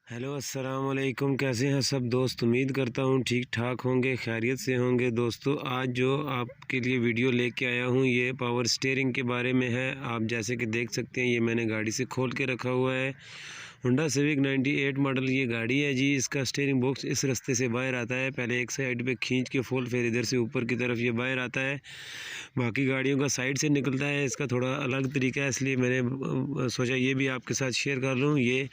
Hello अस्सलाम वालेकुम। कैसे हैं सब दोस्त? उम्मीद करता हूँ ठीक ठाक होंगे, खैरियत से होंगे। दोस्तों आज जो आपके लिए वीडियो लेके आया हूँ ये पावर स्टीयरिंग के बारे में है। आप जैसे कि देख सकते हैं ये मैंने गाड़ी से खोल के रखा हुआ है। होंडा सिविक 98 मॉडल ये गाड़ी है जी। इसका स्टीयरिंग बॉक्स इस रास्ते से बाहर आता है। पहले एक साइड पे खींच के फुल, फिर इधर से ऊपर की तरफ ये बाहर आता है। बाकी गाड़ियों का साइड से निकलता है, इसका थोड़ा अलग तरीका है, इसलिए मैंने सोचा ये भी आपके साथ शेयर कर लूँ। ये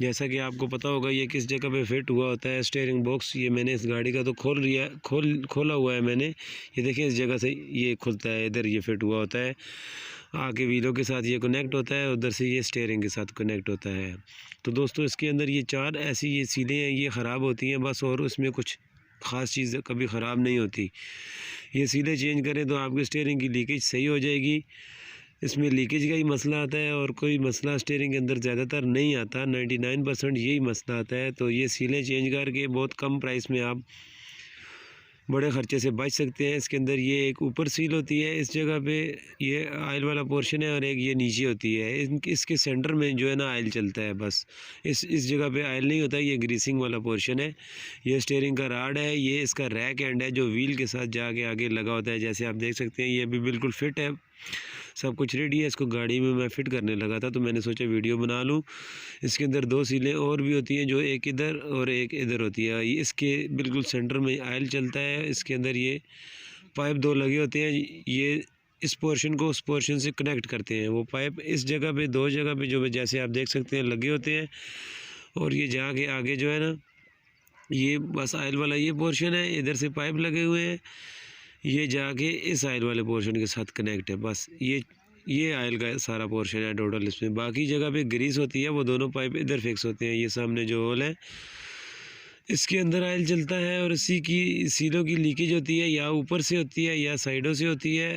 जैसा कि आपको पता होगा ये किस जगह पे फिट हुआ होता है स्टीयरिंग बॉक्स। ये मैंने इस गाड़ी का तो खोला हुआ है मैंने। ये देखिए इस जगह से ये खुलता है, इधर ये फिट हुआ होता है। आगे व्हीलों के साथ ये कनेक्ट होता है, उधर से ये स्टीयरिंग के साथ कनेक्ट होता है। तो दोस्तों इसके अंदर ये चार ऐसी ये सीलें हैं, ये ख़राब होती हैं बस, और उसमें कुछ ख़ास चीज़ कभी ख़राब नहीं होती। ये सीलें चेंज करें तो आपकी स्टीयरिंग की लीकेज सही हो जाएगी। इसमें लीकेज का ही मसला आता है और कोई मसला स्टीयरिंग के अंदर ज़्यादातर नहीं आता। 99% यही मसला आता है। तो ये सीलें चेंज करके बहुत कम प्राइस में आप बड़े ख़र्चे से बच सकते हैं। इसके अंदर ये एक ऊपर सील होती है, इस जगह पे ये आयल वाला पोर्शन है, और एक ये नीचे होती है। इसके सेंटर में जो है ना आयल चलता है बस। इस जगह पे आयल नहीं होता, ये ग्रीसिंग वाला पोर्शन है। ये स्टीयरिंग का राड है, ये इसका रैक एंड है जो व्हील के साथ जाके आगे लगा होता है। जैसे आप देख सकते हैं ये भी बिल्कुल फिट है, सब कुछ रेडी है। इसको गाड़ी में मैं फ़िट करने लगा था तो मैंने सोचा वीडियो बना लूँ। इसके अंदर दो सीलें और भी होती हैं, जो एक इधर और एक इधर होती है। ये इसके बिल्कुल सेंटर में आयल चलता है। इसके अंदर ये पाइप दो लगे होते हैं, ये इस पोर्शन को उस पोर्शन से कनेक्ट करते हैं। वो पाइप इस जगह पे, दो जगह पे जो जैसे आप देख सकते हैं लगे होते हैं। और ये जाके आगे जो है ना, ये बस आयल वाला ये पोर्शन है, इधर से पाइप लगे हुए हैं, ये जाके इस आयल वाले पोर्शन के साथ कनेक्ट है। बस ये आयल का सारा पोर्शन है टोटल। इसमें बाकी जगह पे ग्रीस होती है, वो दोनों पाइप इधर फिक्स होते हैं। ये सामने जो होल है इसके अंदर आयल चलता है, और इसी की सीलों की लीकेज होती है, या ऊपर से होती है या साइडों से होती है।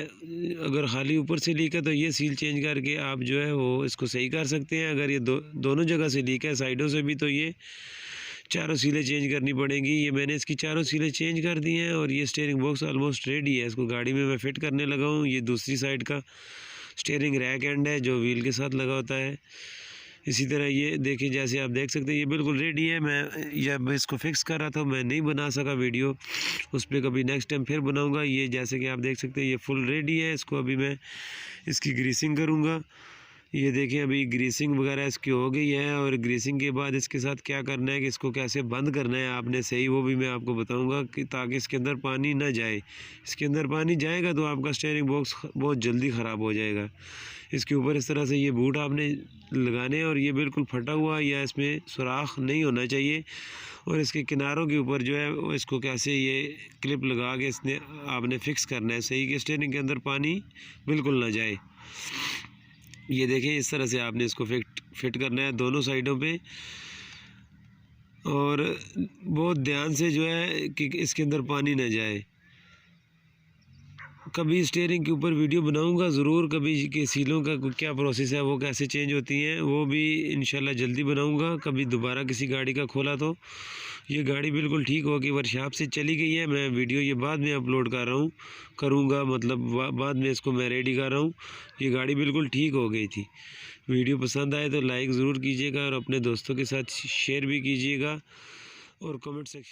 अगर खाली ऊपर से लीक है तो ये सील चेंज करके आप जो है वो इसको सही कर सकते हैं। अगर ये दोनों जगह से लीक है, साइडों से भी, तो ये चारों सीलें चेंज करनी पड़ेंगी। ये मैंने इसकी चारों सीलें चेंज कर दी हैं, और ये स्टीयरिंग बॉक्स ऑलमोस्ट रेडी है। इसको गाड़ी में मैं फ़िट करने लगा हूँ। ये दूसरी साइड का स्टीयरिंग रैक एंड है जो व्हील के साथ लगा होता है। इसी तरह ये देखिए, जैसे आप देख सकते हैं ये बिल्कुल रेडी है। मैं इसको फिक्स कर रहा था, मैं नहीं बना सका वीडियो, उस पर कभी नेक्स्ट टाइम फिर बनाऊँगा। ये जैसे कि आप देख सकते हैं ये फुल रेडी है। इसको अभी मैं इसकी ग्रीसिंग करूँगा। ये देखें अभी ग्रीसिंग वगैरह इसकी हो गई है, और ग्रीसिंग के बाद इसके साथ क्या करना है कि इसको कैसे बंद करना है आपने सही, वो भी मैं आपको बताऊंगा, कि ताकि इसके अंदर पानी ना जाए। इसके अंदर पानी जाएगा तो आपका स्टीयरिंग बॉक्स बहुत जल्दी ख़राब हो जाएगा। इसके ऊपर इस तरह से ये बूट आपने लगाने हैं, और ये बिल्कुल फटा हुआ या इसमें सुराख नहीं होना चाहिए। और इसके किनारों के ऊपर जो है इसको कैसे ये क्लिप लगा के इसने आपने फ़िक्स करना है सही, कि स्टीयरिंग के अंदर पानी बिल्कुल ना जाए। ये देखें इस तरह से आपने इसको फिट करना है दोनों साइडों पे, और बहुत ध्यान से जो है कि इसके अंदर पानी ना जाए। कभी स्टीयरिंग के ऊपर वीडियो बनाऊंगा ज़रूर, कभी कि सीलों का क्या प्रोसेस है, वो कैसे चेंज होती हैं, वो भी इंशाल्लाह जल्दी बनाऊंगा। कभी दोबारा किसी गाड़ी का खोला तो ये गाड़ी बिल्कुल ठीक होगी, वर्कशॉप से चली गई है। मैं वीडियो ये बाद में अपलोड करूँगा, मतलब बाद में इसको मैं रेडी कर रहा हूँ। ये गाड़ी बिल्कुल ठीक हो गई थी। वीडियो पसंद आए तो लाइक ज़रूर कीजिएगा, और अपने दोस्तों के साथ शेयर भी कीजिएगा, और कमेंट सेक्शन